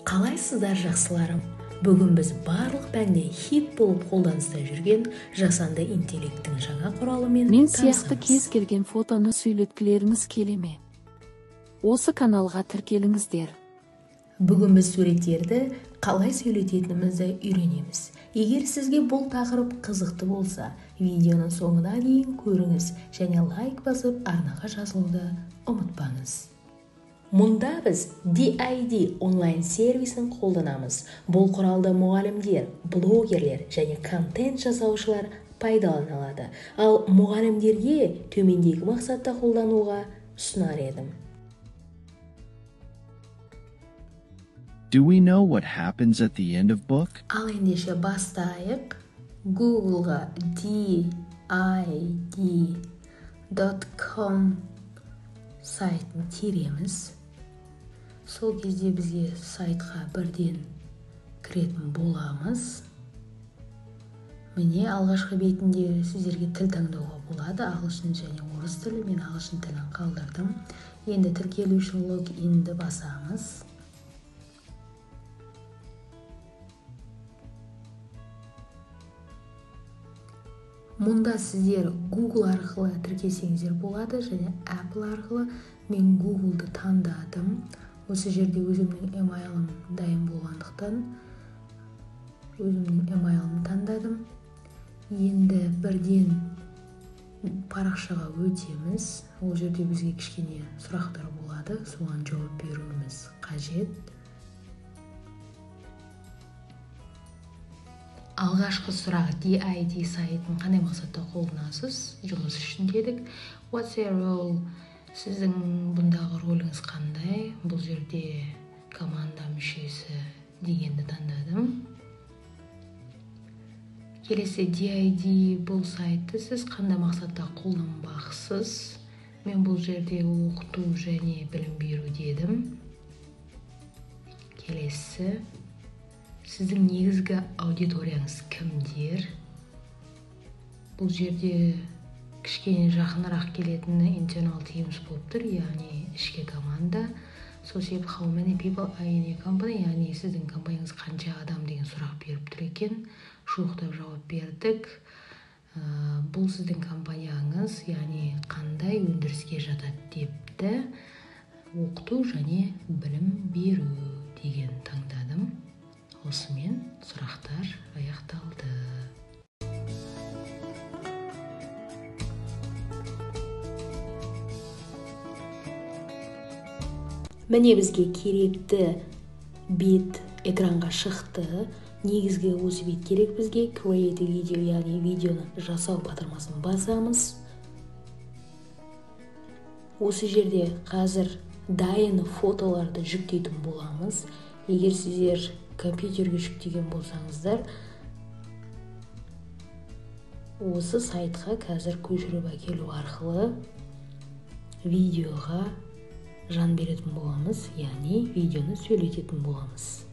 Қалайсыздар жақсыларым? Бүгін біз барлық пәнде хит болып қолданыста жүрген жасанды интеллекттің жаңа құралымен Мен сияқты кез келген фотоны сөйлеткілеріңіз келе ме? Осы каналға тіркеліңіздер. Бүгін біз суреттерді қалай сөйлететінімізді үйренеміз. Егер сізге бұл тақырып қызықты болса, видеоның соңына дейін көріңіз және лайк басып арнаға жазылуды ұмытпаңыз. Мұнда біз DID онлайн сервисін қолданамыз. Бұл құралды мұғалімдер, блогерлер және контент жасаушылар пайдалана алады. Ал мұғалімдерге төмендегі мақсатта қолдануға ұсынар едім. Do we know what happens at the end of book? Ал ендеше бастайық. Google'ға did.com сайтын тереміз. Сол кезде бізге сайтқа бірден кіретін боламыз. Міне алғашқы бетінде сіздерге тіл таңдауға болады. Ағылшын және орыс тілі. Мен ағылшын тілін қалдырдым. Енді тіркелу үшін логинді басамыз. Мұнда сіздер Google арқылы тіркелсеңіздер болады және Apple арқылы. Мен Google'ды таңдадым. Осы жерде өзімнің email'ым дайын болғандықтан өзімнің email'ымды таңдадым. Енді бірден парақшаға өтеміз. Ол жерде бізге кішкене сұрақтар болады. Соған жауап беруіміз қажет. Алғашқы сұрақ DID сайтын қандай мақсатта қолданасыз? Жұмыс үшін дедік. What's your role? Сіздің бұндағы роліңіз қандай? Бұл жерде команда мүшесі дегенді таңдадым. Келесі DID бұл сайтты сіз қандай мақсатта қолданбақсыз? Мен бұл жерде оқыту және білім беру дедім. Келесі сіздің негізгі аудиторияңыз кімдер? Бұл жерде кішкене жақынырақ келетіні internal teams болып тұр, яғни ішкі команда. So how many people are in your company? Яғни сіздің компанияңыз қанша адам деген сұрақ беріп тұр екен. Жуықтап жауап бердік. Бұл сіздің компанияңыз, яғни қандай өндіріске жатады депті. Оқыту және білім беру деген таңдадым. Осымен сұрақтар аяқталды. Міне бізге керекті бет экранға шықты. Негізгі осы бет керек бізге. Create video, яғни видеоны жасау батырмасын басамыз. Осы жерде қазір дайын фотоларды жүктейтін боламыз. Егер сіздер компьютерге жүктеген болсаңыздар, осы сайтқа қазір көшіріп әкелу арқылы видеоға жан беретін боламыз, яғни видеоны сөйлететін боламыз.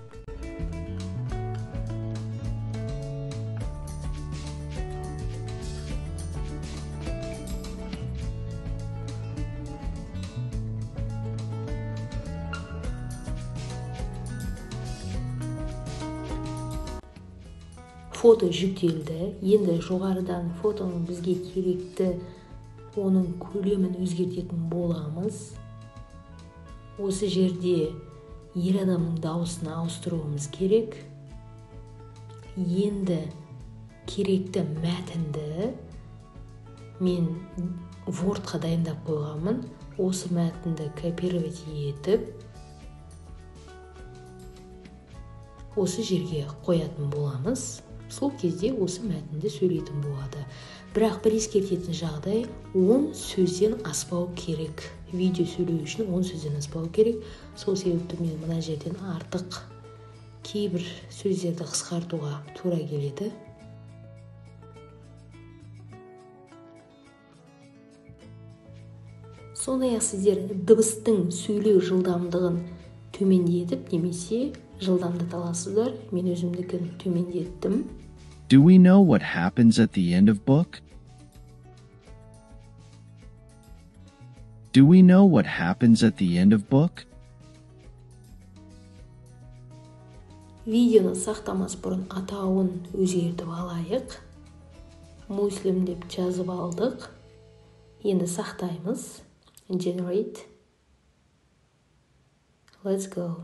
Фото жүктелді. Енді жоғарыдан фотоның бізге керекті оның көлемін өзгертетін боламыз. Осы жерде ер адамның дауысын ауыстыруымыз керек. Енді керекті мәтінді мен Wordқа дайындап қойғанмын. Осы мәтінді копировать етіп осы жерге қоятын боламыз. Сол кезде осы мәтінді сөйлейтін болады. Бірақ бір ескертетін жағдай 10 сөзден аспау керек. Видео сөйлеу үшін 10 сөзден аспау керек. Сол себепті мен мына жерден артық кейбір сөздерді қысқартуға тура келеді. Сондай-ақ сіздер дыбыстың сөйлеу жылдамдығын төмендетіп немесе жылдамдата аласыздар. Мен өзімдікін төмендеттім. Do we know what happens at the end of book? Do we know what happens at the end of book? Видеоны сақтамас бұрын атауын өзгертіп алайық. Muslim деп жазып алдық. Енді сақтаймыз. Generate. Let's go.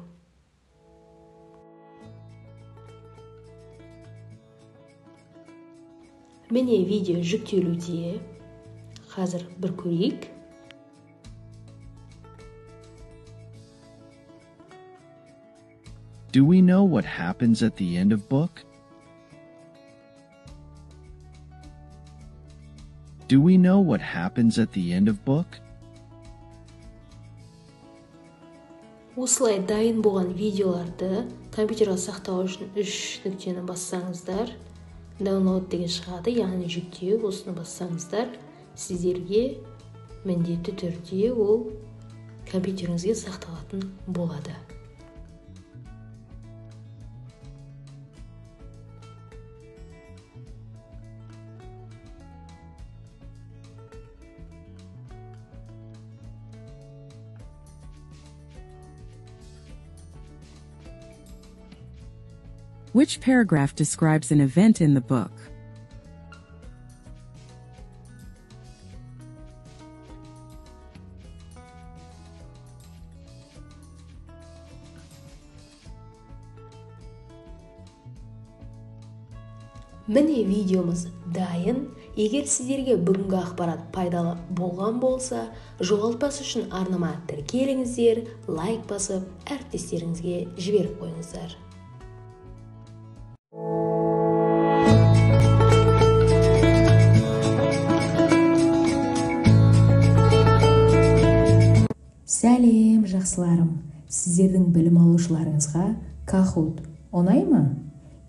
Міне видео жүктелуде. Қазір бір көрейік. Do we know what happens at the end of book? Do we know what happens at the end of book? Осылай дайын болған видеоларды компьютерге сақтау үшін 3 нүктені бассаңыздар, download деген шығады, яғни жүктеу, осыны бассаңыздар, сіздерге міндетті түрде ол компьютеріңізге сақталатын болады. Which paragraph describes an event in the book? Міне видеомыз дайын. Егер сіздерге бүгінгі ақпарат пайдалы болған болса, жоғалтпас үшін арнама тіркеліңіздер, лайк басып, әріптестеріңізге жіберіп қойыңыздар. Сәлем, жақсыларым. Сіздердің білім алушыларыңызға Kahoot ұнай ма?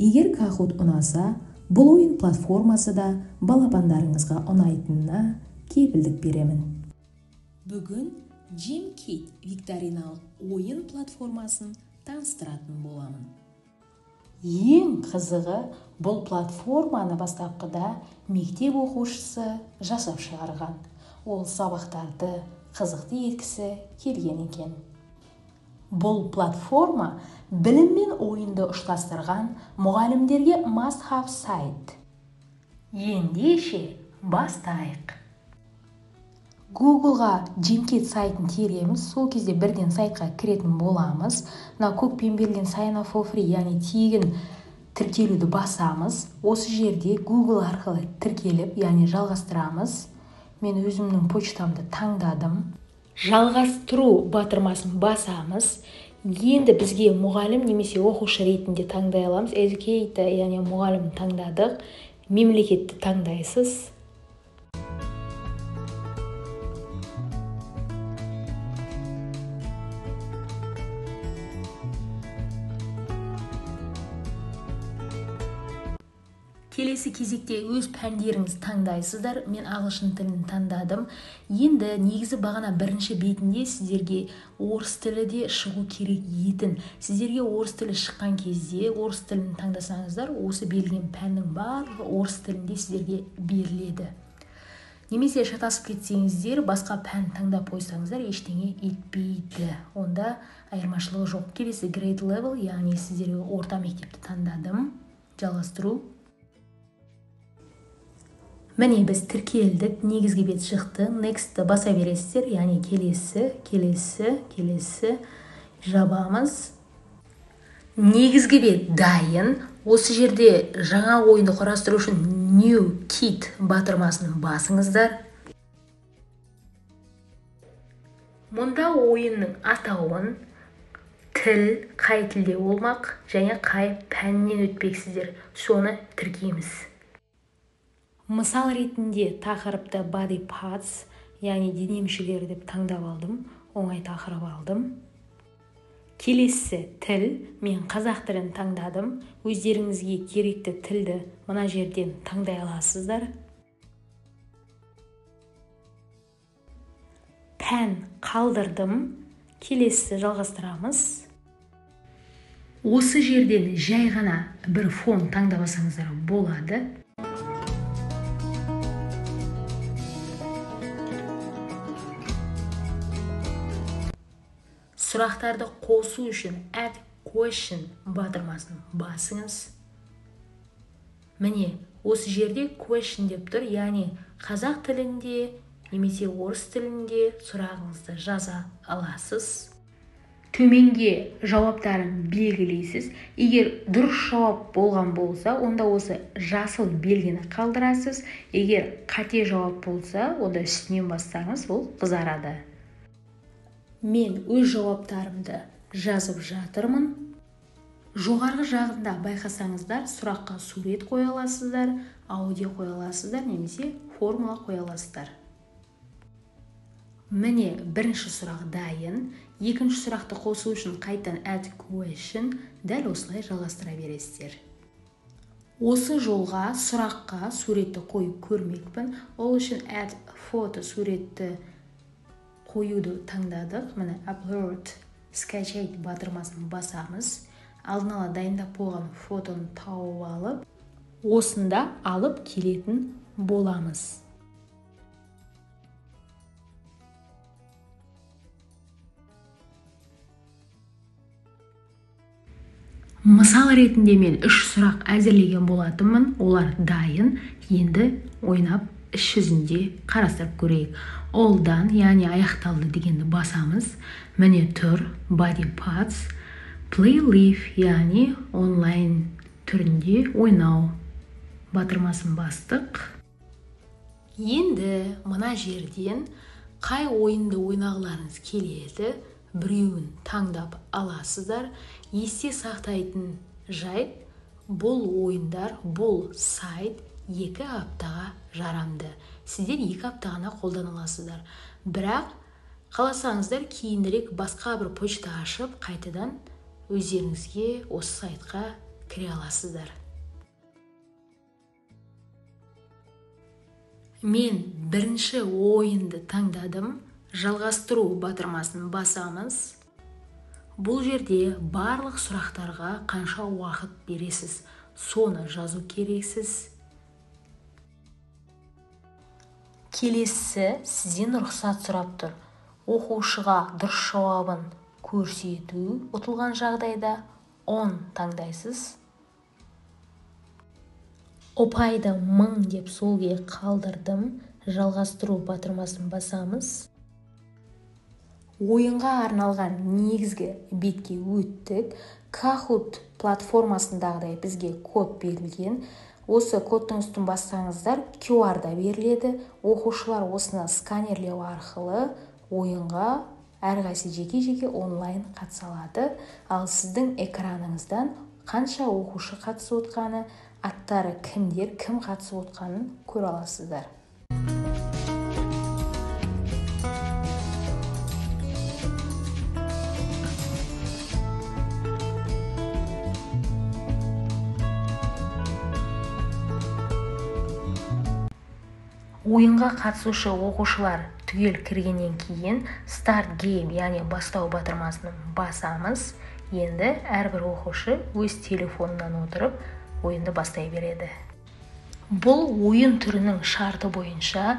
Егер Kahoot ұнаса, бұл ойын платформасы да балапандарыңызға ұнайтынына кепілдік беремін. Бүгін Gymkit викториналық ойын платформасын таныстыратын боламын. Ең қызығы, бұл платформаны бастапқыда мектеп оқушысы жасап шығарған. Ол сабақтарды қызықты еткісі келген екен. Бұл платформа білім мен ойынды ұштастырған мұғалімдерге must-have сайт. Ендеше бастайық. Googleға Gymkit сайтын тереміз, сол кезде бірден сайтқа кіретін боламыз. Көкпен берілген sign up for free, яғни тегін тіркелуді басамыз. Осы жерде Google арқылы тіркеліп, яғни жалғастырамыз. Мен өзімнің почтамды таңдадым. Жалғастыру батырмасын басамыз. Енді бізге мұғалім немесе оқушы ретінде таңдай аламыз. Educator, яғни мұғалім таңдадық. Мемлекетті таңдайсыз. Келесі кезекте өз пәндеріңіз таңдайсыздар. Мен ағылшын тілін таңдадым. Енді негізі бағана бірінші бетінде сіздерге орыс тілі де шығу керек етін. Сіздерге орыс тілі шыққан кезде орыс тілін таңдасаңыздар, осы берілген пәннің барлығы орыс тілінде сіздерге беріледі. Немесе шатасып кетсеңіздер, басқа пән таңдап қойсаңыздар, ештеңе етпейді. Онда айырмашылығы жоқ. Келесі grade level, яғни сіздерге орта мектепті таңдадым. Жалғастыру. Міне біз тіркелдік, негізгі бет шықты. Next баса бересіздер, яғни келесі жабамыз. Негізгі бет дайын. Осы жерде жаңа ойынды құрастыру үшін New Kit батырмасын басыңыздар. Мұнда ойынның атауын, тіл, қай тілде болмақ және қай пәннен өтпексіздер, соны тіркейміз. Мысал ретінде тақырыпты body parts, яғни дене мүшелері деп таңдап алдым, оңай тақырып алдым. Келесі тіл, мен қазақ тілін таңдадым. Өздеріңізге керекті тілді мына жерден таңдай аласыздар. Пән қалдырдым. Келесі жалғастырамыз. Осы жерден жай ғана бір фон таңдап алсаңыздар болады. Сұрақтарды қосу үшін add question батырмасын басыңыз. Міне, осы жерде question деп тұр, яғни қазақ тілінде немесе орыс тілінде сұрағыңызды жаза аласыз. Төменге жауаптарын белгілейсіз. Егер дұрыс жауап болған болса, онда осы жасыл белгіні қалдырасыз. Егер қате жауап болса, онда үстінен бассаңыз, ол қызарады. Мен өз жауаптарымды жазып жатырмын. Жоғарғы жағында байқасаңыздар, сұраққа сурет қоя аласыздар, аудио қоя аласыздар, немесе формула қоя аласыздар. Міне, бірінші сұрақ дайын. Екінші сұрақты қосу үшін қайтадан add question, дәл осылай жалғастыра бересіздер. Осы жолға сұраққа суретті қойып көрмекпін. Ол үшін add photo суретті қоюды таңдадық. Міне upload скачать батырмасын басамыз. Алдын ала дайындап қойған фотоны тауып алып, осында алып келетін боламыз. Мысал ретінде мен 3 сұрақ әзірлеген болатынмын. Олар дайын. Енді ойнап іс жүзінде қарастырып көрейік. All done, яғни аяқталды дегенді басамыз. Міне тұр body parts. Play live, яғни онлайн түрінде ойнау батырмасын бастық. Енді мына жерден қай ойынды ойнағыларыңыз келеді, біреуін таңдап аласыздар. Есте сақтайтын жайт, бұл ойындар, бұл сайт 2 аптаға жарамды. Сіздер 2 аптағана қолдана аласыздар. Бірақ қаласаңыздар кейінірек басқа бір почта ашып, қайтадан өздеріңізге осы сайтқа кіре аласыздар. Мен бірінші ойынды таңдадым. Жалғастыру батырмасын басамыз. Бұл жерде барлық сұрақтарға қанша уақыт бересіз, соны жазу керексіз. Келесі сізден рұқсат сұрап тұр. Оқушыға дұрыс жауабын көрсету ұтылған жағдайда 10 таңдайсыз. Ұпайды 1000 деп солге қалдырдым. Жалғастыру батырмасын басамыз. Ойынға арналған негізгі бетке өттік. Kahoot платформасындағыдай бізге код берілген. Осы кодтың үстін бассаңыздар, QR-да беріледі. Оқушылар осыны сканерлеу арқылы ойынға әрқайсы жеке-жеке онлайн қатыса алады. Ал сіздің экраныңыздан қанша оқушы қатысып отқаны, аттары кімдер, кім қатысып отқанын көре аласыздар. Ойынға қатысушы оқушылар түгел кіргеннен кейін Start Game, яғни бастау батырмасын басамыз. Енді әрбір оқушы өз телефонынан отырып ойынды бастай береді. Бұл ойын түрінің шарты бойынша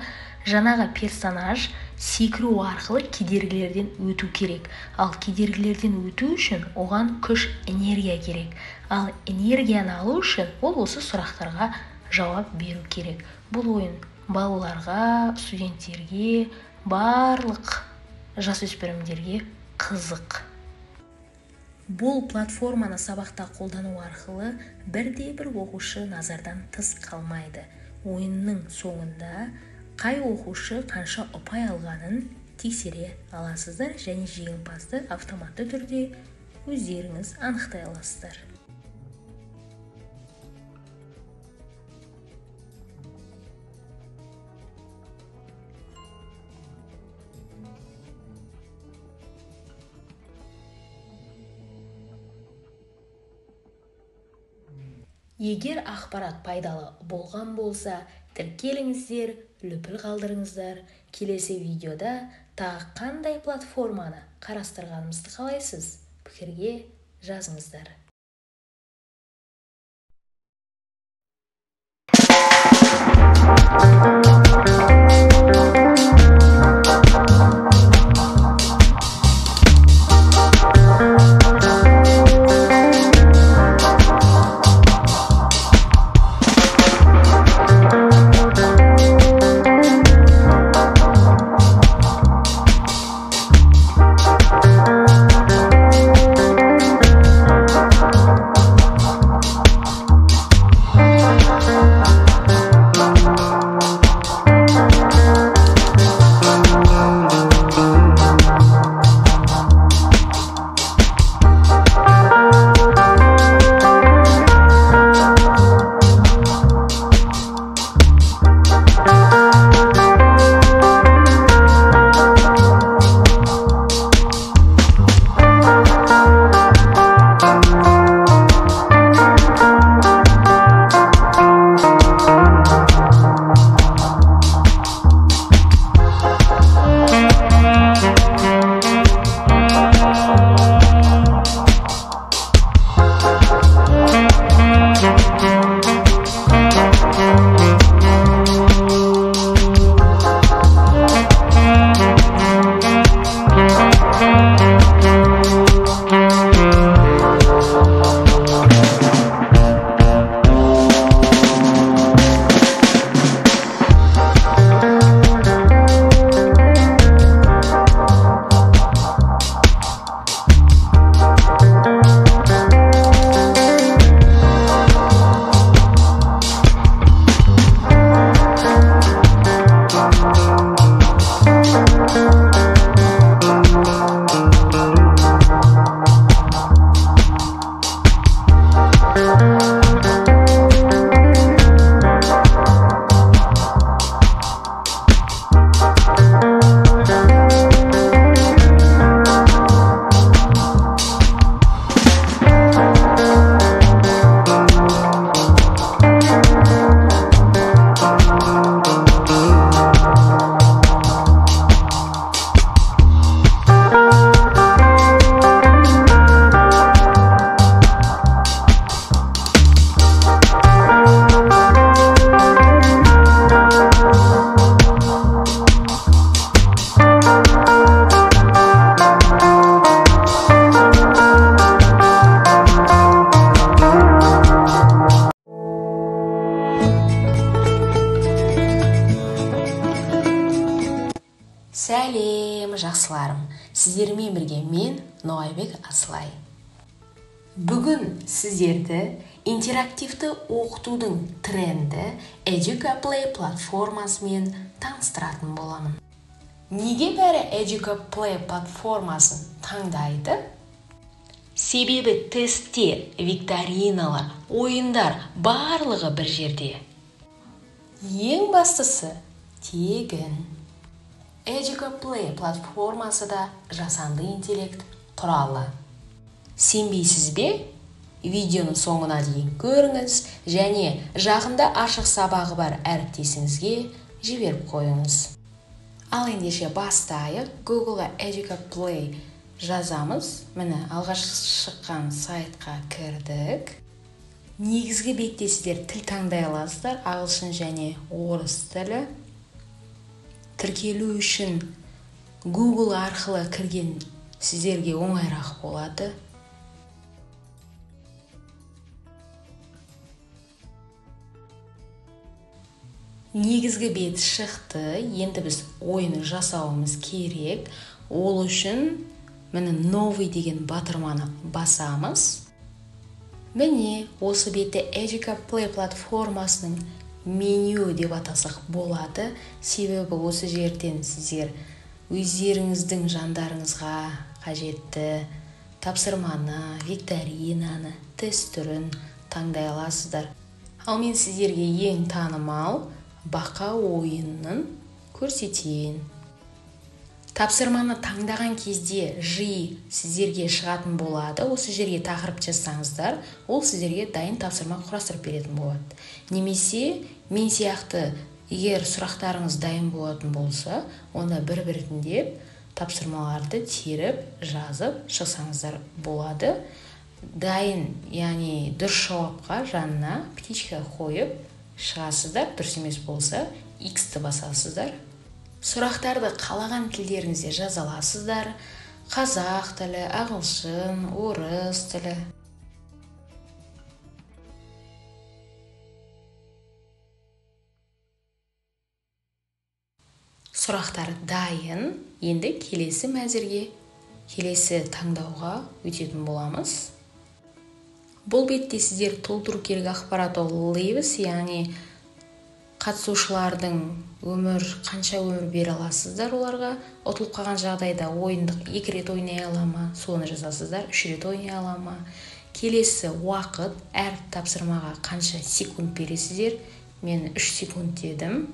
жаңағы персонаж секіру арқылы кедергілерден өту керек. Ал кедергілерден өту үшін оған күш, энергия керек. Ал энергияны алу үшін ол осы сұрақтарға жауап беру керек. Бұл ойын балаларға, студенттерге, барлық жасөспірімдерге қызық. Бұл платформаны сабақта қолдану арқылы бірде-бір оқушы назардан тыс қалмайды. Ойынның соңында қай оқушы қанша ұпай алғанын тексере аласыздар және жеңімпазды автоматты түрде өздеріңіз анықтай аласыздар. Егер ақпарат пайдалы болған болса, тіркеліңіздер, лүпіл қалдырыңыздар. Келесі видеода тағы қандай платформаны қарастырғанымызды қалайсыз? Пікірге жазыңыздар. сәлем жақсыларым. Сіздермен бірге мен Ноайбек Асылай. Бүгін сіздерді интерактивті оқытудың тренді Educaplay платформасымен таныстыратын боламын. Неге бәрі Educaplay платформасын таңдайды? Себебі тесттер, викториналар, ойындар барлығы бір жерде. Ең бастысы тегін. Educaplay платформасы да жасанды интеллект құралы. Сенбейсіз бе? Видеоның соңына дейін көріңіз және жақында ашық сабағы бар әріптесіңізге жіберіп қойыңыз. Ал ендеше бастайық. Google'a Educaplay жазамыз. Міне алғаш шыққан сайтқа кірдік. Негізгі бетте сіздер тіл таңдай аласыздар, ағылшын және орыс тілі. Тіркелу үшін Google арқылы кірген сіздерге оңайырақ болады. Негізгі бет шықты, енді біз ойын жасауымыз керек. Ол үшін міне новый деген батырманы басамыз. Міне осы бетте Educaplay платформасының меню деп атасақ болады. Себебі осы жерден сіздер өздеріңіздің жандарыңызға қажетті тапсырманы, викторинаны, тест түрін таңдай аласыздар. Ал мен сіздерге ең танымал бақа ойынын көрсетейін. Тапсырманы таңдаған кезде жиі сіздерге шығатын болады. Осы жерге тақырып жазсаңыздар, ол сіздерге дайын тапсырма құрастырып беретін болады. Немесе мен сияқты егер сұрақтарыңыз дайын болатын болса, онда бір-біртіндеп тапсырмаларды теріп, жазып шықсаңыздар болады. Дайын, яғни дұрыс жауапқа жанына птичка қойып шығасыздар, дұрыс емес болса X-ті басасыздар. Сұрақтарды қалаған тілдеріңізде жаза аласыздар. Қазақ тілі, ағылшын, орыс тілі. Сұрақтар дайын. Енді келесі мәзірге, келесі таңдауға өтетін боламыз. Бұл бетте сіздер толтыру керек ақпарат ол lives, яғни қатысушылардың қанша өмір бере аласыздар оларға. Ұтылып қалған жағдайда ойындық 2 рет ойнай ала ма, соны жазасыздар, 3 рет ойнай ала ма. Келесі уақыт, әр тапсырмаға қанша секунд бересіздер. Мен 3 секунд дедім.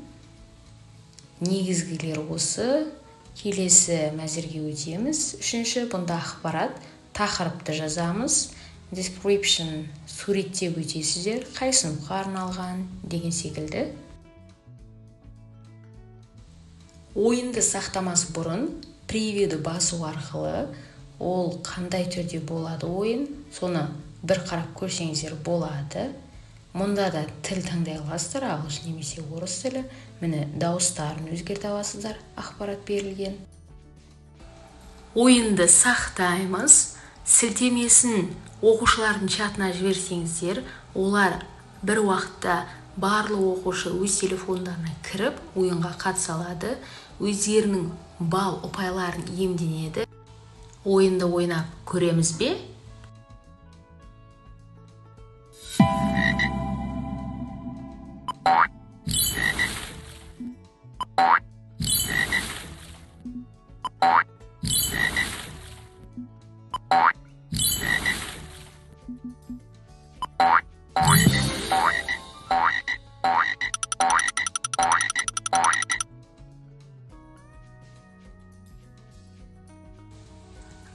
Негізгілер осы. Келесі мәзірге өтеміз. Үшінші, бұнда ақпарат, тақырыпты жазамыз. Description, суреттеп өтесіздер, қай сыныпқа арналған деген секілді. Ойынды сақтамас бұрын превьюді басу арқылы ол қандай түрде болады ойын, соны бір қарап көрсеңіздер болады. Мұнда да тіл таңдай аласыздар, ағылшын немесе орыс тілі. Міне дауыстарын өзгерте аласыздар, ақпарат берілген. Ойынды сақтаймыз. Сілтемесін оқушылардың чатына жіберсеңіздер, олар бір уақытта барлық оқушы өз телефондарына кіріп, ойынға қатыса алады, өздерінің бал ұпайларын иемденеді. Ойынды ойнап көреміз бе?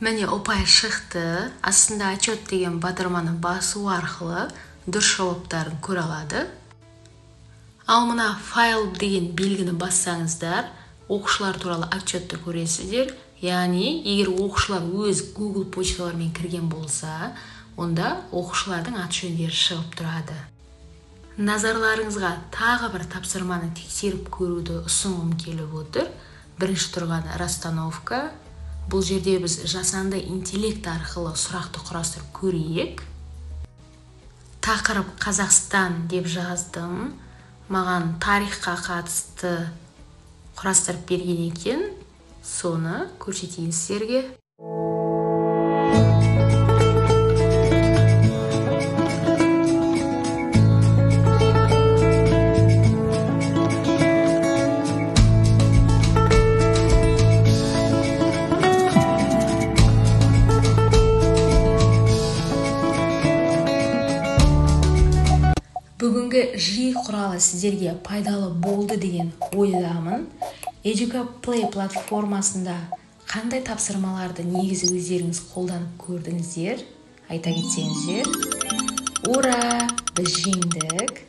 Міне ұпай шықты. Астында отчет деген батырманы басу арқылы дұрыс жауаптарын көре алады. Ал мына файл деген белгіні бассаңыздар, оқушылар туралы отчетты көресіздер. Яғни, егер оқушылар өз Google почталарымен кірген болса, онда оқушылардың аты-жөндері шығып тұрады. Назарларыңызға тағы бір тапсырманы тексеріп көруді ұсынғым келіп отыр. Бірінші тұрған расстановка. Бұл жерде біз жасанды интеллект арқылы сұрақты құрастырып көрейік. Тақырып Қазақстан деп жаздым. Маған тарихқа қатысты құрастырып берген екен. соны көрсетейін сіздерге. Бүгінгі жиі құралы сіздерге пайдалы болды деген ойдамын. EducaPlay платформасында қандай тапсырмаларды негізі өздеріңіз қолданып көрдіңіздер? Айта кетсеңіздер. Ура! Біз жеңдік!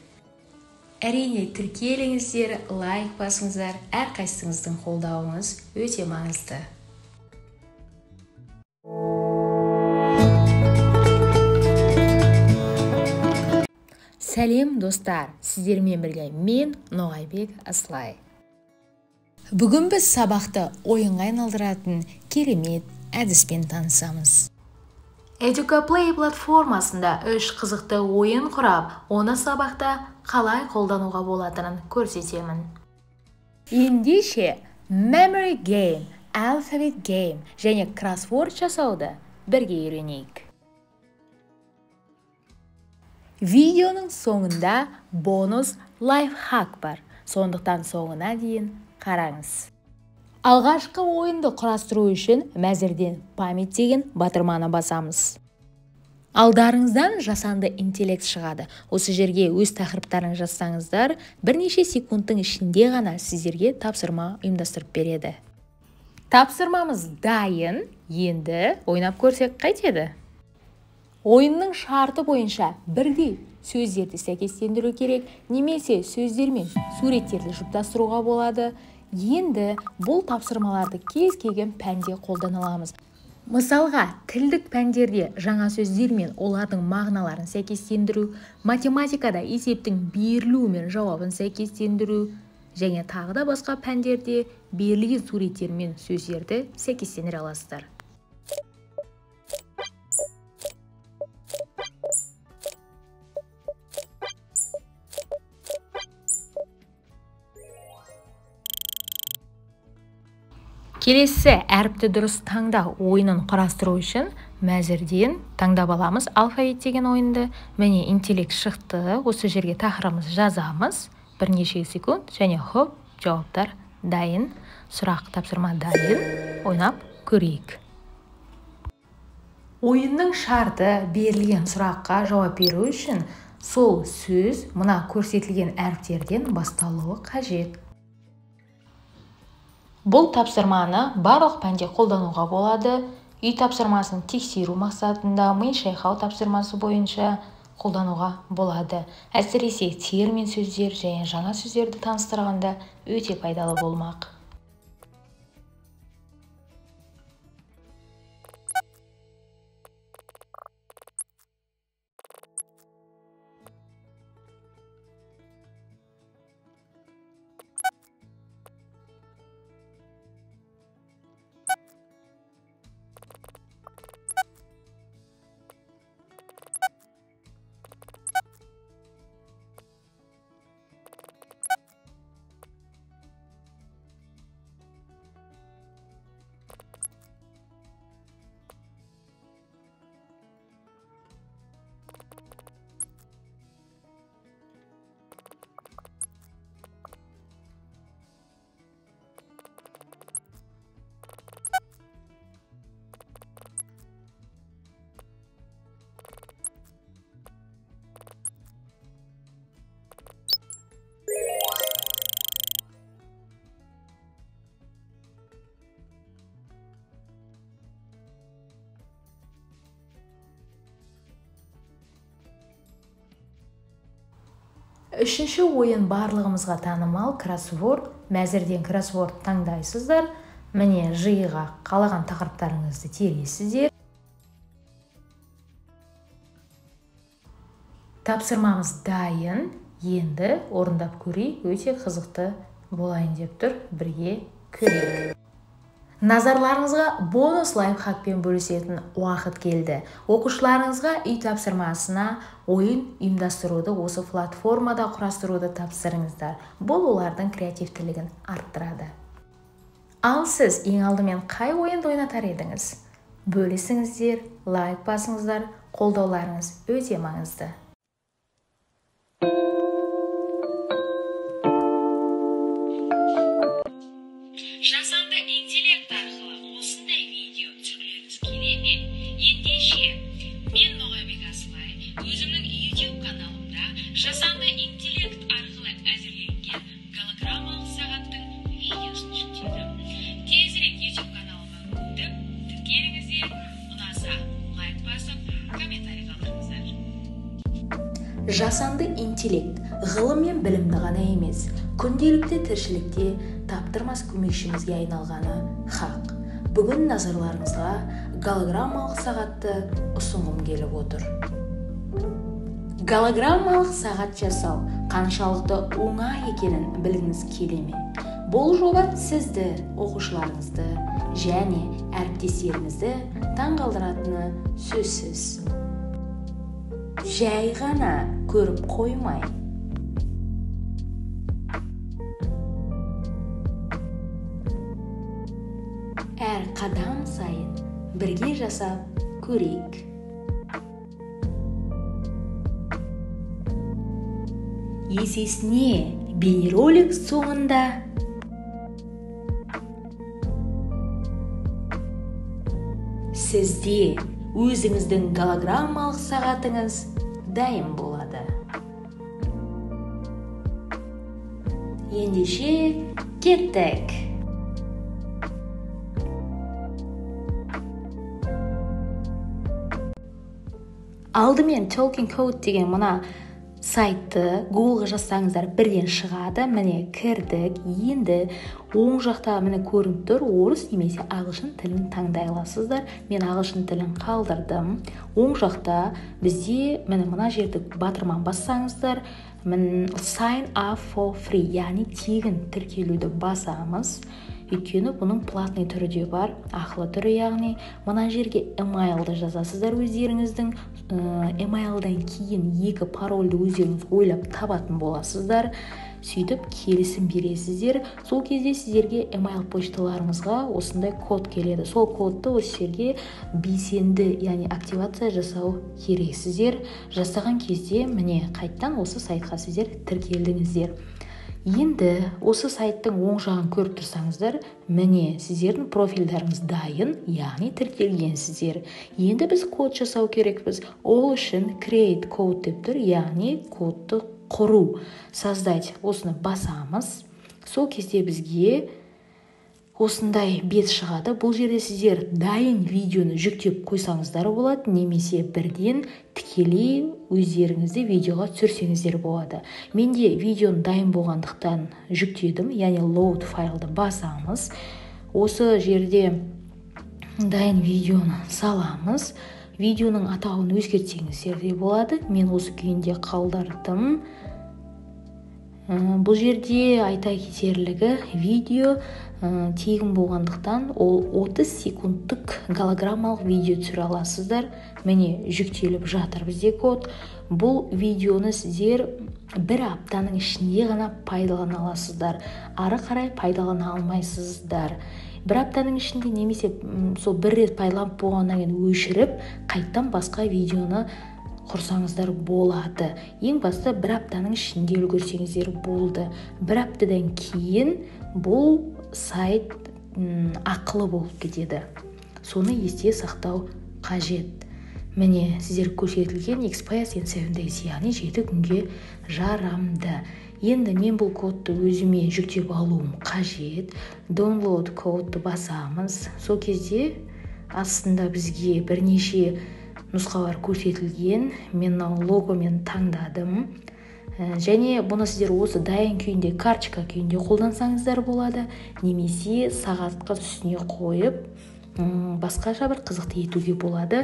Әрине тіркеліңіздер, лайк басыңыздар. Әрқайсыңыздың қолдауыңыз өте маңызды. Сәлем достар, сіздермен бірге мен Ноғайбек Аслай. Бүгін біз сабақты ойынға айналдыратын керемет әдіспен танысамыз. EducaPlay платформасында 3 қызықты ойын құрап, оны сабақта қалай қолдануға болатынын көрсетемін. Ендеше Memory Game, Alphabet Game және Crossword жасауды бірге үйренейік. Видеоның соңында бонус лайфхак бар, сондықтан соңына дейін қараңыз. Алғашқы ойынды құрастыру үшін мәзірден память деген батырманы басамыз. Алдарыңыздан жасанды интеллект шығады. Осы жерге өз тақырыптарын жазсаңыздар, бірнеше секундтың ішінде ғана сіздерге тапсырма ұйымдастырып береді. Тапсырмамыз дайын, енді ойнап көрсек қайтеді? Ойынның шарты бойынша бірдей сөздерді сәйкестендіру керек, немесе сөздер мен суреттерді жұптастыруға болады. Енді бұл тапсырмаларды кез келген пәнде қолдана аламыз. Мысалға, тілдік пәндерде жаңа сөздер мен олардың мағыналарын сәйкестендіру, математикада есептің берілуі мен жауабын сәйкестендіру, және тағы да басқа пәндерде берілген суреттер мен сөздерді сәйкестендіре аласыздар. Келесі әріпті дұрыс таңдау ойынын құрастыру үшін мәзірден таңдап аламыз алфавит деген ойынды. Міне интеллект шықты, осы жерге тақырыбымызды жазамыз. Бірнеше секунд және хоп, жауаптар дайын, сұрақ тапсырма дайын, ойнап көрейік. Ойынның шарты берілген сұраққа жауап беру үшін сол сөз мына көрсетілген әріптерден басталуы қажет. Бұл тапсырманы барлық пәнде қолдануға болады. Үй тапсырмасын тексеру мақсатында ми шайқау тапсырмасы бойынша қолдануға болады. Әсіресе термин сөздер және жаңа сөздерді таныстырғанда өте пайдалы болмақ. Үшінші ойын барлығымызға танымал кроссворд. Мәзірден кроссворд таңдайсыздар. Міне жиыға қалаған тақырыптарыңызды тересіздер. Тапсырмамыз дайын. Енді орындап көрейік, өте қызықты болайын деп тұр. Бірге көрейік. Назарларыңызға бонус лайфхакпен бөлісетін уақыт келді. Оқушыларыңызға үй тапсырмасына ойын ұйымдастыруды осы платформада құрастыруды тапсырыңыздар. Бұл олардың креативтілігін арттырады. Ал сіз ең алдымен қай ойынды ойнатар едіңіз? Бөлісіңіздер, лайк басыңыздар, қолдауларыңыз өте маңызды. Жасанды интеллект арқылы осындай видео түсіргілеріңіз келе ме? Ендеше, мен Ноғайбек Асылай, өзімнің YouTube каналымда жасанды интеллект арқылы әзірленген голограммалық сағаттың видеосын жүктедім. Тезірек YouTube каналыма өтіп, тіркеліңіздер, ұнаса лайк басып, комментарий қалдырыңыздар. Жасанды интеллект ғылым мен білімді ғана емес, күнделікті тіршілікте таптырмас көмекшімізге айналғаны хақ. Бүгін назарларыңызға голограммалық сағатты ұсынғым келіп отыр. Голограммалық сағат жасау қаншалықты оңай екенін білгіңіз келе ме? Бұл жоба сізді, оқушыларыңызды және әріптестеріңізді таңғалдыратыны сөзсіз. Жай ғана көріп қоймай, әр қадам сайын бірге жасап көрейік. Есесіне бейнеролик соңында сізде өзіңіздің голограммалық сағатыңыз дайын болады. Ендеше кеттік! Алдымен Talking Code деген мына сайтты Google-ға жазсаңыздар бірден шығады. Міне кірдік. Енді оң жақта міне көрініп тұр, орыс немесе ағылшын тілін таңдай аласыздар. Мен ағылшын тілін қалдырдым. Оң жақта бізде мына жерді батырман бассаңыздар, sign up for free, яғни тегін тіркелуді басамыз. Өйткені бұның платный түрі де бар, ақылы түрі, яғни мына жерге emailді жазасыздар өздеріңіздің. Emailдан кейін 2 парольді өздеріңіз ойлап табатын боласыздар. Сөйтіп келісім бересіздер. Сол кезде сіздерге email почталарыңызға осындай код келеді. Сол кодты осы жерге белсенді, яғни активация жасау керексіздер. Жасаған кезде міне қайттан осы сайтқа сіздер тіркелдіңіздер. Енді осы сайттың оң жағын көріп тұрсаңыздар, міне сіздердің профильдарыңыз дайын, яғни тіркелгенсіздер. Енді біз код жасау керекпіз. Ол үшін create code деп тұр, яғни кодты құру, создать. Осыны басамыз. Сол кезде бізге осындай бет шығады. Бұл жерде сіздер дайын видеоны жүктеп қойсаңыздар болады, немесе бірден тікелей өздеріңізді видеоға түсірсеңіздер болады. Менде видеоны дайын болғандықтан жүктедім, яғни load файлды басамыз. Осы жерде дайын видеоны саламыз. Видеоның атауын өзгертсеңіздер де болады. Мен осы күйінде қалдырдым. Бұл жерде айта кетерлігі, видео тегін болғандықтан ол 30 секундтық голограммалық видео түсіре аласыздар. Міне жүктеліп жатыр бізде код. Бұл видеоны сіздер бір аптаның ішінде ғана пайдалана аласыздар. Ары қарай пайдалана алмайсыздар. Бір аптаның ішінде немесе сол бір рет пайдаланып болғаннан кейін өшіріп, қайттан басқа видеоны құрсаңыздар болады. Ең басты бір аптаның ішінде үлгерсеңіздер болды. Бір аптадан кейін бұл сайт ақылы болып кетеді. Соны есте сақтау қажет. Міне сіздер көрсетілген expires in 7 days, яғни 7 күнге жарамды. Енді мен бұл кодты өзіме жүктеп алуым қажет. Download кодты басамыз. Сол кезде астында бізге бірнеше нұсқалар көрсетілген. Мен логомен таңдадым. Және бұны сіздер осы дайын күйінде, карточка күйінде қолдансаңыздар болады, немесе сағатқа үстіне қойып, басқаша бір қызықты етуге болады.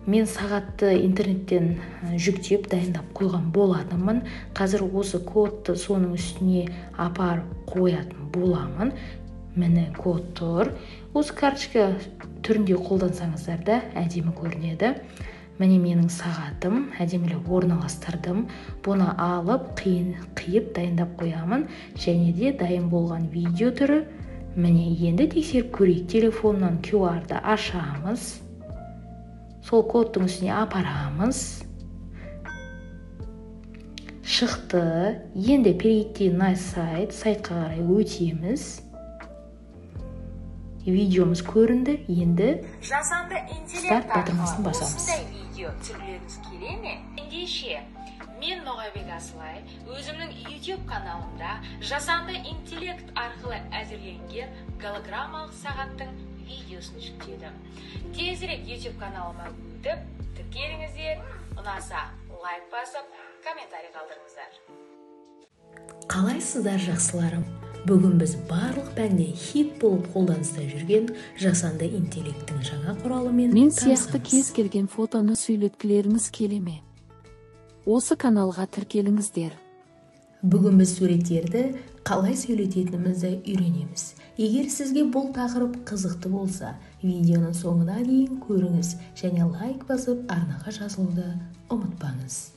Мен сағатты интернеттен жүктеп дайындап қойған болатынмын. Қазір осы кодты соның үстіне апарып қоятын боламын. Міне код тұр. Осы карточка түрінде қолдансаңыздар да әдемі көрінеді. Міне менің сағатым, әдемілеп орналастырдым. Бұны алып, қиып дайындап қоямын. Және де дайын болған видео түрі Міне енді тексеріп көрейік. Телефоннан QR-ды ашамыз. Сол кодтың үстіне апарамыз. Шықты. Енді перейти на сайт. Сайтқа қарай өтеміз. Видеомыз көрінді. Енді Жасанды старт батырмасын басамыз. осындай видео түсіргілеріңіз келе ме? Ендеше, мен Ноғайбек Асылай өзімнің YouTube каналымда жасанды интеллект арқылы әзірленген голограммалық сағаттың видеосын жүктедім. Тезірек YouTube каналыма өтіп, тіркеліңіздер, ұнаса лайк басып, комментарий қалдырыңыздар. Қалайсыздар жақсыларым? Бүгін біз барлық пәнде хит болып қолданыста жүрген жасанды интеллекттің жаңа құралымен Мен сияқты кез келген фотоны сөйлеткілеріңіз келе ме? Осы каналға тіркеліңіздер. Бүгін біз суреттерді қалай сөйлететінімізді үйренеміз. Егер сізге бұл тақырып қызықты болса, видеоның соңына дейін көріңіз және лайк басып арнаға жазылуды ұмытпаңыз.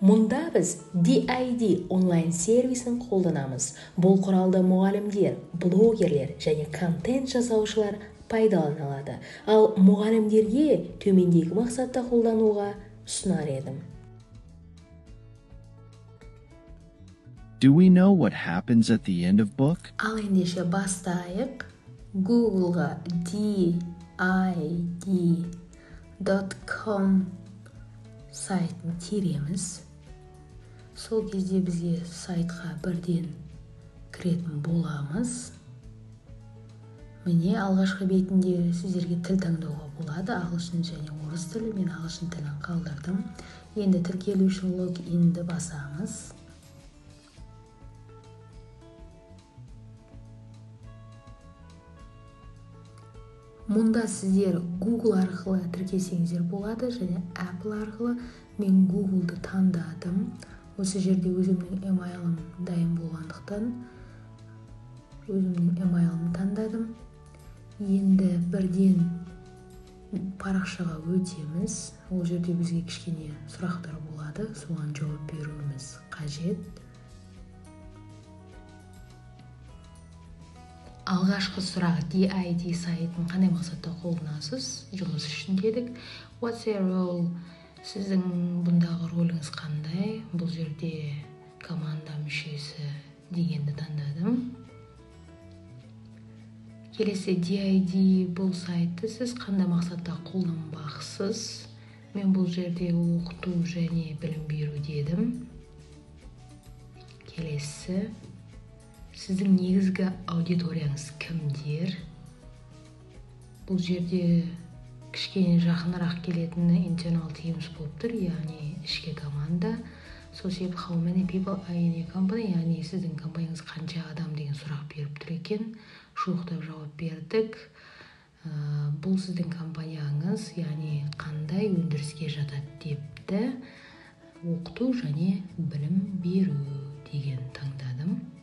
Мұнда біз DID онлайн сервисін қолданамыз. Бұл құралды мұғалімдер, блогерлер және контент жасаушылар пайдалана алады. Ал мұғалімдерге төмендегі мақсатта қолдануға ұсынар едім. Do we know what happens at the end of book? Ал ендеше бастайық. Googleға DID.com сайтын тереміз. Сол кезде бізге сайтқа бірден кіретін боламыз. Міне алғашқы бетінде сіздерге тіл таңдауға болады. Ағылшын және орыс тілі. Мен ағылшын тілін қалдырдым. Енді тіркелу үшін логинді басамыз. Мұнда сіздер Google арқылы тіркелсеңіздер болады және Apple арқылы. Мен Google'ды таңдадым. Осы жерде өзімнің email'ым дайын болғандықтан өзімнің email'ымды таңдадым. Енді бірден парақшаға өтеміз. Ол жерде бізге кішкене сұрақтар болады. Соған жауап беруіміз қажет. Алғашқы сұрақ DID сайтын қандай мақсатта қолданасыз? Жұмыс үшін дедік. What's your role? Сіздің бұндағы роліңіз қандай? Бұл жерде команда мүшесі дегенді таңдадым. Келесі DID бұл сайтты сіз қандай мақсатта қолданбақсыз? Мен бұл жерде оқыту және білім беру дедім. Келесі сіздің негізгі аудиторияңыз кімдер? Бұл жерде кішкене жақынырақ келетіні internal teams болып тұр, яғни ішкі команда. So how many people are in your company? Яғни сіздің компанияңыз қанша адам деген сұрақ беріп тұр екен. Жуықтап жауап бердік. Бұл сіздің компанияңыз, яғни қандай өндіріске жатады депті. Оқыту және білім беру деген таңдадым.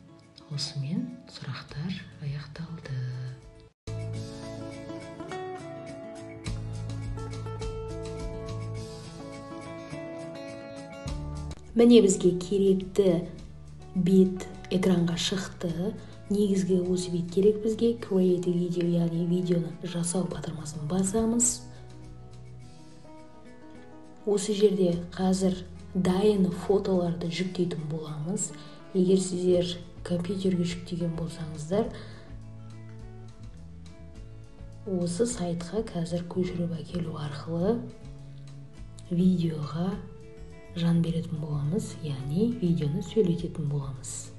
Осымен сұрақтар аяқталды. Міне бізге керекті бет экранға шықты. Негізгі осы бет керек бізге. Create video, яғни видеоны жасау батырмасын басамыз. Осы жерде қазір дайын фотоларды жүктейтін боламыз. Егер сіздер компьютерге жүктеген болсаңыздар, осы сайтқа қазір көшіріп әкелу арқылы видеоға жан беретін боламыз, яғни видеоны сөйлететін боламыз.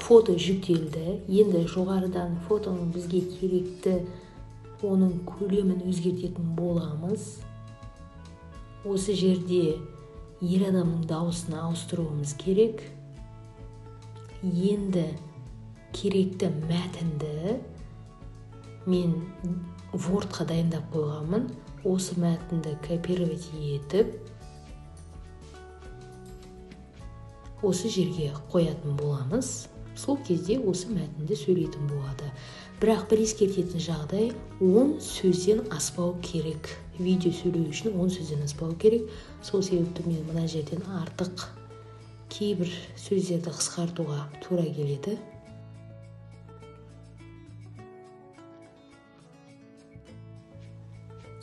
Фото жүктелді. Енді жоғарыдан фотоның бізге керекті оның көлемін өзгертетін боламыз. Осы жерде ер адамның дауысына ауыстыруымыз керек. Енді керекті мәтінді мен Wordқа дайындап қойғанмын. Осы мәтінді копировать етіп осы жерге қоятын боламыз. сол кезде осы мәтінді сөйлейтін болады. Бірақ бір ескертетін жағдай, 10 сөзден аспау керек. Видео сөйлеу үшін 10 сөзден аспау керек. Сол себепті мен мына жерден артық кейбір сөздерді қысқартуға тура келеді.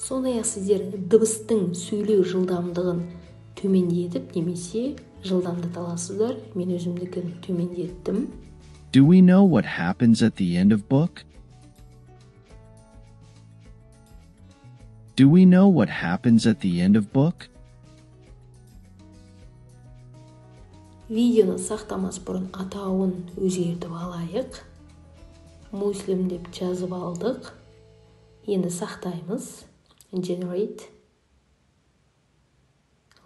Сондай-ақ сіздер дыбыстың сөйлеу жылдамдығын төмендетіп немесе жылдамдата аласыздар. Мен өзімдікін төмендеттім. Do we know what happens at the end of book? Do we know what happens at the end of book? Видеоны сақтамас бұрын атауын өзгертіп алайық. Муслим деп жазып алдық. Енді сақтаймыз. Generate.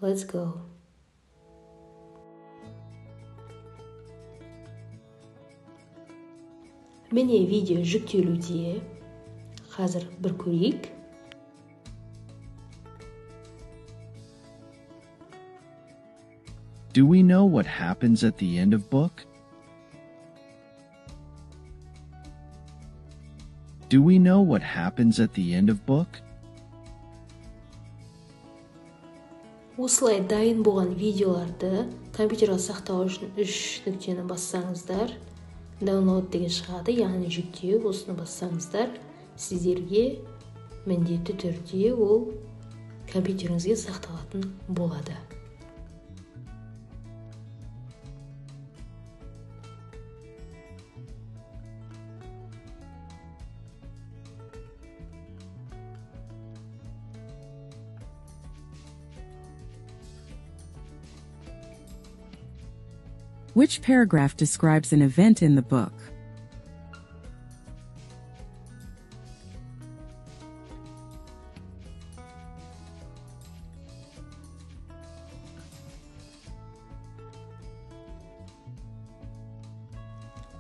Let's go. Міне видео жүктелуде. Қазір бір көрейік. Do we know what happens at the end of book? Do we know what happens at the end of book? Осылай дайын болған видеоларды компьютерге сақтау үшін 3 нүктені бассаңыздар, download деген шығады, яғни жүктеу. Осыны бассаңыздар, сіздерге міндетті түрде ол компьютеріңізге сақталатын болады. Which paragraph describes an event in the book?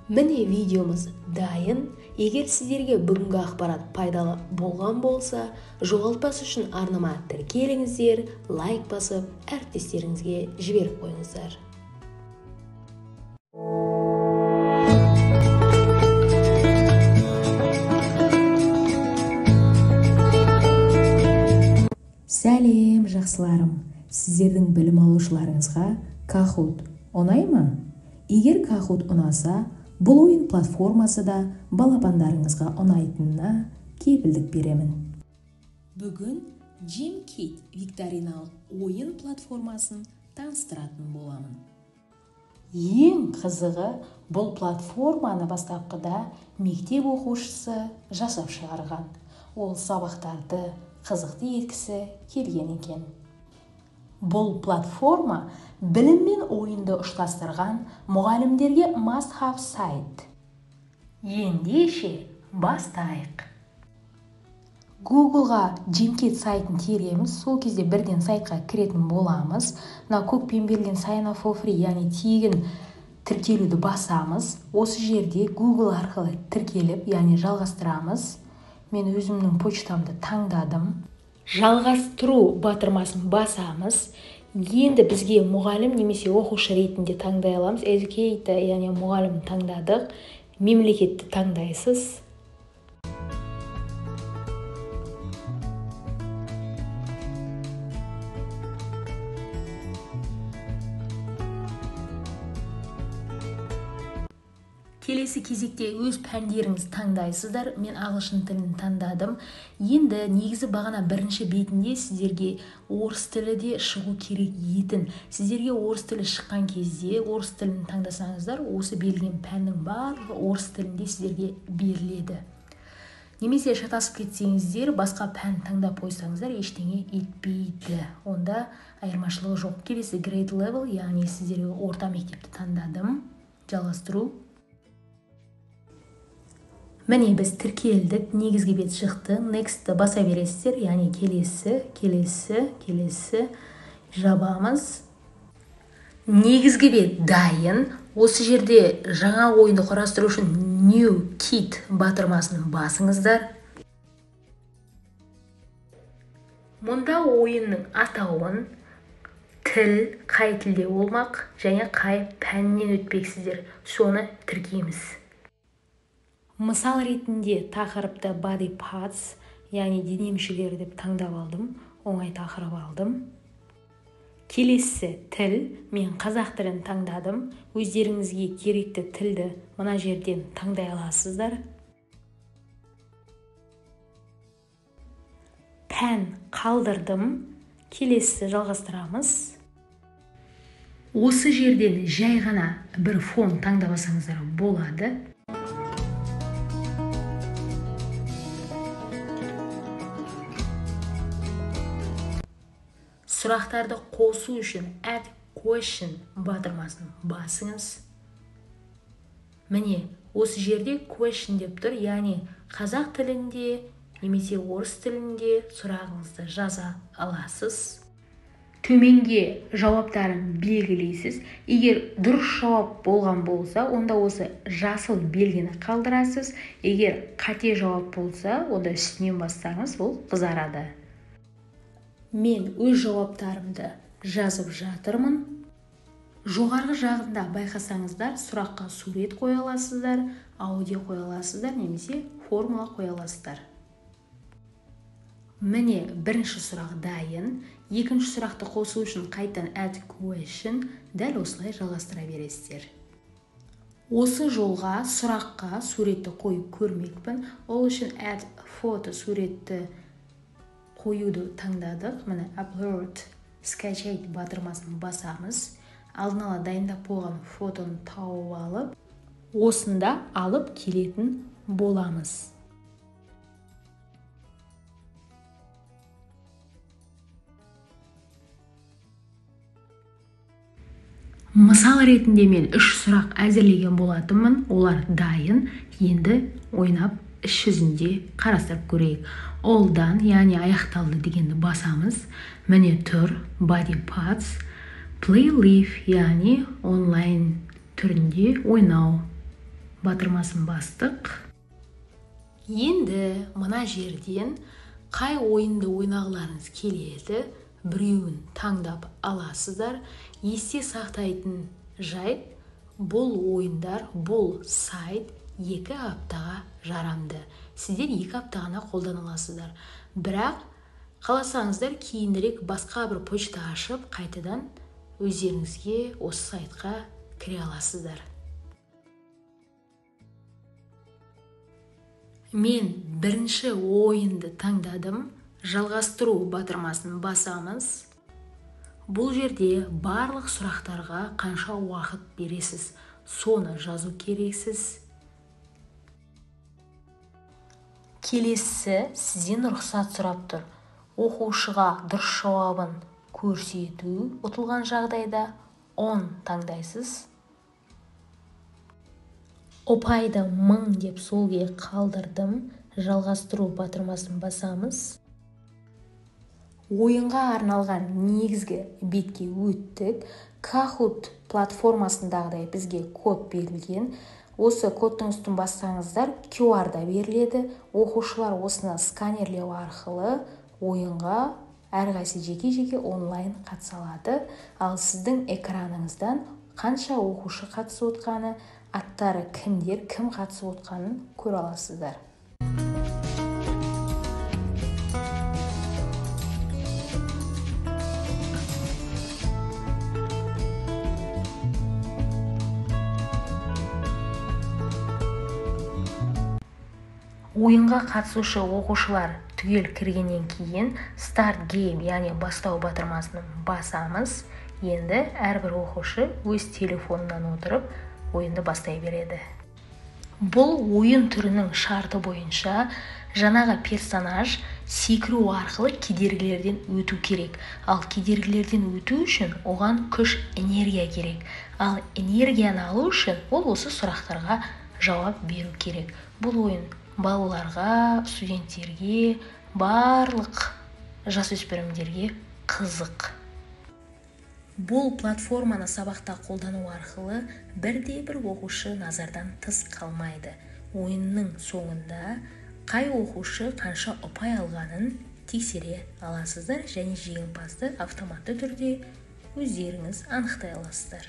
Міне видеомыз дайын. Егер сіздерге бүгінгі ақпарат пайдалы болған болса, жоғалтпас үшін арнама тіркеліңіздер, лайк басып, әріптестеріңізге жіберіп қойыңыздар. Сәлем, жақсыларым. Сіздердің білім алушыларыңызға Kahoot ұнай ма? Егер Kahoot ұнаса, бұл ойын платформасы да балапандарыңызға ұнайтынына кепілдік беремін. Бүгін Gymkit викториналық ойын платформасын таныстыратын боламын. Ең қызығы, бұл платформаны бастапқыда мектеп оқушысы жасап шығарған. Ол сабақтарды қызықты еткісі келген екен. Бұл платформа білім мен ойынды ұштастырған мұғалімдерге must-have сайт. Ендеше бастайық. Googleға Gymkit сайтын тереміз, сол кезде бірден сайтқа кіретін боламыз. Мына көкпен берілген sign up for free, яғни тегін тіркелуді басамыз. Осы жерде Google арқылы тіркеліп, яғни жалғастырамыз. Мен өзімнің почтамды таңдадым. Жалғастыру батырмасын басамыз. Енді бізге мұғалім немесе оқушы ретінде таңдай аламыз. Educator, яғни мұғалім таңдадық. Мемлекетті таңдайсыз. Келесі кезекте өз пәндеріңіз таңдайсыздар. Мен ағылшын тілін таңдадым. Енді негізі бағана бірінші бетінде сіздерге орыс тілі де шығу керек етін. Сіздерге орыс тілі шыққан кезде орыс тілін таңдасаңыздар, осы берілген пәннің барлығы орыс тілінде сіздерге беріледі. Немесе шатасып кетсеңіздер, басқа пән таңдап қойсаңыздар, ештеңе етпейді. Онда айырмашылығы жоқ. Келесі grade level, яғни сіздерге орта мектепті таңдадым. Жалғастыру. Міне біз тіркелдік, негізгі бет шықты. Next баса бересіздер, яғни келесі жабамыз. Негізгі бет дайын. Осы жерде жаңа ойынды құрастыру үшін New Kit батырмасын басыңыздар. Мұнда ойынның атауын, тіл қай тілде болмақ және қай пәннен өтпексіздер, соны тіркейміз. Мысал ретінде тақырыпты body parts, яғни дене мүшелері деп таңдап алдым, оңай тақырып алдым. Келесі тіл, мен қазақ тілін таңдадым. Өздеріңізге керекті тілді мына жерден таңдай аласыздар. Пән қалдырдым. Келесі жалғастырамыз. Осы жерден жай ғана бір фон таңдабасаңыздар болады. Сұрақтарды қосу үшін add question батырмасын басыңыз. Міне, осы жерде question деп тұр, яғни қазақ тілінде немесе орыс тілінде сұрағыңызды жаза аласыз. Төменге жауаптарын белгілейсіз. Егер дұрыс жауап болған болса, онда осы жасыл белгіні қалдырасыз. Егер қате жауап болса, онда үстінен бассаңыз, ол қызарады. Мен өз жауаптарымды жазып жатырмын. Жоғарғы жағында байқасаңыздар, сұраққа сурет қоя аласыздар, аудио қоя аласыздар, немесе формула қоя аласыздар. Міне, бірінші сұрақ дайын. Екінші сұрақты қосу үшін қайтадан add question, дәл осылай жалғастыра бересіздер. Осы жолға сұраққа суретті қойып көрмекпін. Ол үшін add photo суретті қоюды таңдадық. Міне upload sketchade батырмасын басамыз. Алдын ала дайындап қойған фотоны тауып алып, осында алып келетін боламыз. Мысал ретінде мен 3 сұрақ әзірлеген болатынмын. Олар дайын. Енді ойнап іс жүзінде қарастырып көрейік. All done, яғни аяқталды дегенді басамыз. Міне тұр body parts, play live, яғни онлайн түрінде ойнау батырмасын бастық. Енді мына жерден қай ойынды ойнағыларыңыз келеді, біреуін таңдап аласыздар. Есте сақтайтын жайт, бұл ойындар, бұл сайт 2 аптаға жарамды. Сіздер 2 апта ғана қолдана аласыздар. Бірақ қаласаңыздар кейінірек басқа бір почта ашып, қайтадан өздеріңізге осы сайтқа кіре аласыздар. Мен бірінші ойынды таңдадым. Жалғастыру батырмасын басамыз. Бұл жерде барлық сұрақтарға қанша уақыт бересіз, соны жазу керексіз. Келесі сізден рұқсат сұрап тұр. Оқушыға дұрыс жауабын көрсету ұтылған жағдайда 10 таңдайсыз. Ұпайды 1000 деп солге қалдырдым. Жалғастыру батырмасын басамыз. Ойынға арналған негізгі бетке өттік. Kahoot платформасындағыдай бізге код берілген. Осы кодтың үстін бассаңыздар QR-да беріледі. Оқушылар осыны сканерлеу арқылы ойынға әрқайсы жеке-жеке онлайн қатыса алады. Ал сіздің экраныңыздан қанша оқушы қатысып отқаны, аттары кімдер, кім қатысып отқанын көре аласыздар. Ойынға қатысушы оқушылар түгел кіргеннен кейін Start Game, яғни бастау батырмасын басамыз. Енді әрбір оқушы өз телефонынан отырып ойынды бастай береді. Бұл ойын түрінің шарты бойынша жаңағы персонаж секіру арқылы кедергілерден өту керек. Ал кедергілерден өту үшін оған күш, энергия керек. Ал энергияны алу үшін ол осы сұрақтарға жауап беру керек. Бұл ойын балаларға, студенттерге, барлық жасөспірімдерге қызық. Бұл платформаны сабақта қолдану арқылы бірде-бір оқушы назардан тыс қалмайды. Ойынның соңында қай оқушы қанша ұпай алғанын тексере аласыздар және жеңімпазды автоматты түрде өздеріңіз анықтай аласыздар.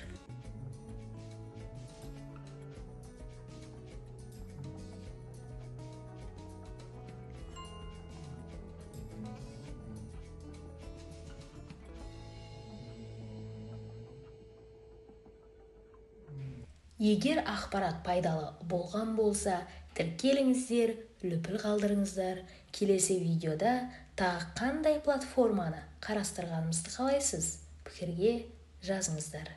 Егер ақпарат пайдалы болған болса, тіркеліңіздер, лүпіл қалдырыңыздар. Келесі видеода тағы қандай платформаны қарастырғанымызды қалайсыз? Пікірге жазыңыздар.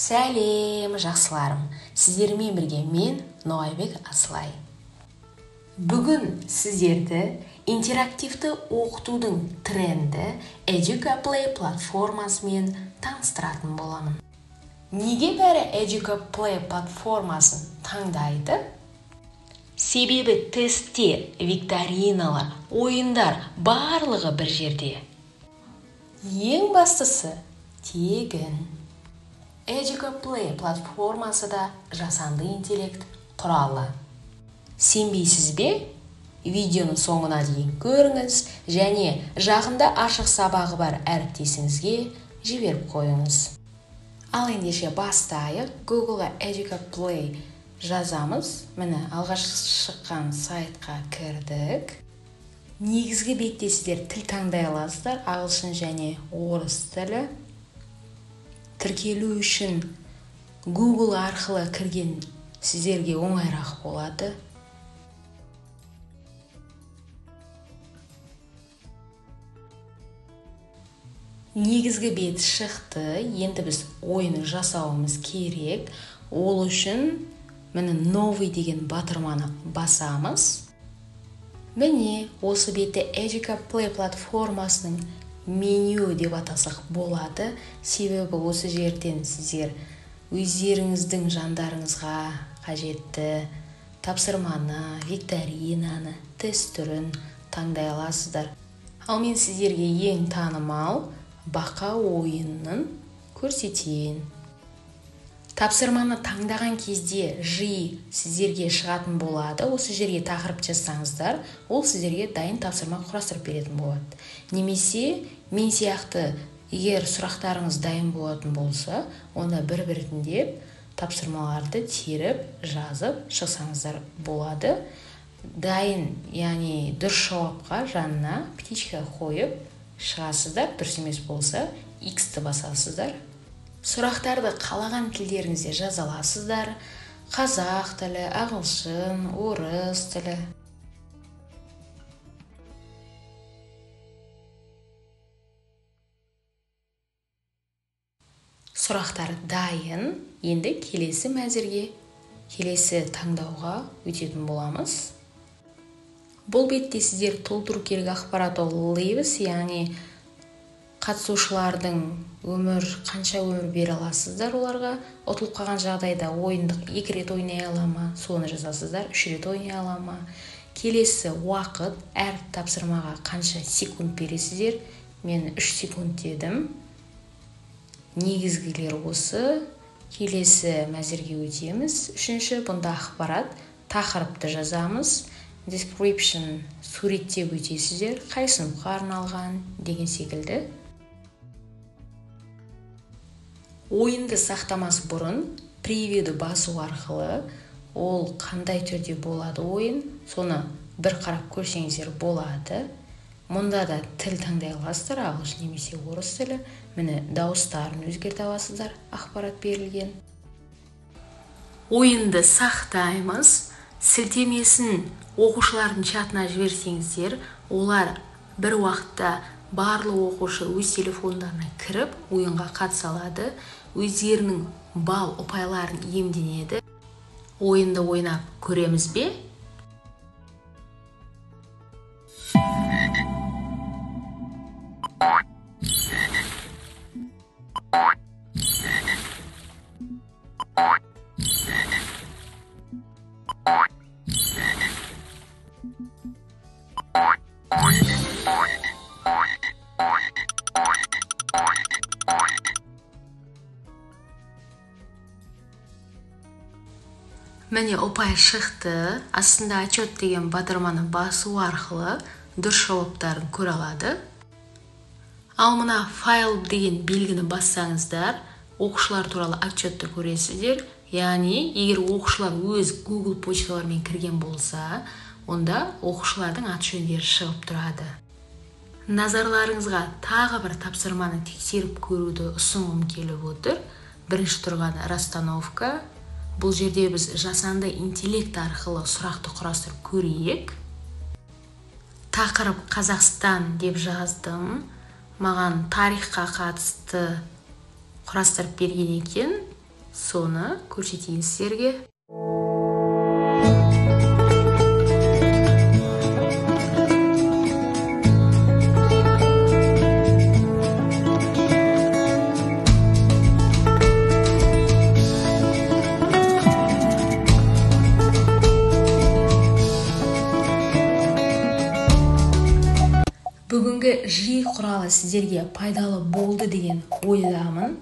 Сәлем, жақсыларым. Сіздермен бірге мен Ноғайбек Асылай. Бүгін сіздерді интерактивті оқытудың тренді EducaPlay платформасымен таныстыратын боламын. Неге бәрі EducaPlay платформасын таңдайды? Себебі тесттер, викториналар, ойындар барлығы бір жерде. Ең бастысы тегін. EducaPlay платформасы да жасанды интеллект құралы. Сенбейсіз бе? Видеоның соңына дейін көріңіз және жақында ашық сабағы бар әріптесіңізге жіберіп қойыңыз. Ал ендеше бастайық. Google'a EducaPlay жазамыз. Міне алғаш шыққан сайтқа кірдік. Негізгі бетте сіздер тіл таңдай аласыздар, ағылшын және орыс тілі. Тіркелу үшін Google арқылы кірген сіздерге оңайырақ болады. Негізгі бет шықты. Енді біз ойыны жасауымыз керек. Ол үшін міне новый деген батырманы басамыз. Міне осы бетте EducaPlay платформасының меню деп атасақ болады. Себебі осы жерден сіздер өздеріңіздің жандарыңызға қажетті тапсырманы, викторинаны, тест түрін таңдай аласыздар. Ал мен сіздерге ең танымал бақа ойынын көрсетейін. Тапсырманы таңдаған кезде жиі сіздерге шығатын болады. Осы жерге тақырып жазсаңыздар, ол сіздерге дайын тапсырма құрастырып беретін болады. Немесе мен сияқты егер сұрақтарыңыз дайын болатын болса, онда бір-біртіндеп тапсырмаларды теріп, жазып шықсаңыздар болады. Дайын, яғни дұрыс жауапқа жанына птичка қойып шығасыздар. Дұрыс емес болса, X-ті басасыздар. Сұрақтарды қалаған тілдеріңізде жаза аласыздар. Қазақ тілі, ағылшын, орыс тілі. Сұрақтар дайын. Енді келесі мәзірге, келесі таңдауға өтетін боламыз. Бұл бетте сіздер толтыру керек ақпарат ол leaves, яғни қатысушылардың қанша өмір бере аласыздар оларға. Ұтылып қалған жағдайда ойындық 2 рет ойнай ала ма, соны жазасыздар, 3 рет ойнай ала ма. Келесі уақыт, әр тапсырмаға қанша секунд бересіздер. Мен 3 секунд дедім. Негізгілер осы. Келесі мәзірге өтеміз. Үшінші, бұнда ақпарат, тақырыпты жазамыз. Description, суреттеп өтесіздер, қай сыныпқа арналған деген секілді. Ойынды сақтамас бұрын превьюді басу арқылы ол қандай түрде болады ойын, соны бір қарап көрсеңіздер болады. Мұнда да тіл таңдай аласыздар, ағылшын немесе орыс тілі. Міне дауыстарын өзгерте аласыздар, ақпарат берілген. Ойынды сақтаймыз. Сілтемесін оқушылардың чатына жіберсеңіздер, олар бір уақытта барлық оқушы өз телефондарына кіріп, ойынға қатыса алады. Өздерінің бал ұпайларын иемденеді. Ойынды ойнап көреміз бе? Міне ұпай шықты. Астында отчет деген батырманы басу арқылы дұрыс жауаптарын көре алады. Ал мына файл деген белгіні бассаңыздар, оқушылар туралы отчетты көресіздер. Яғни, егер оқушылар өз Google почталарымен кірген болса, онда оқушылардың аты-жөндері шығып тұрады. Назарларыңызға тағы бір тапсырманы тексеріп көруді ұсынғым келіп отыр. Бірінші тұрған расстановка. Бұл жерде біз жасанды интеллект арқылы сұрақты құрастырып көрейік. Тақырып Қазақстан деп жаздым. Маған тарихқа қатысты құрастырып берген екен. Соны көрсетейін сіздерге. Бүгінгі жи құралы сіздерге пайдалы болды деген ойдамын.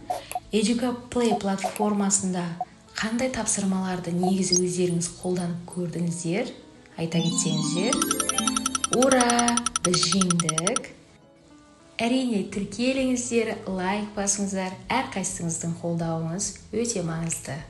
EducaPlay платформасында қандай тапсырмаларды негізі өздеріңіз қолданып көрдіңіздер? Айта кетсеңіздер. Ура! Біз жеңдік. Әрине тіркеліңіздер, лайк басыңыздар. Әрқайсыңыздың қолдауыңыз өте маңызды.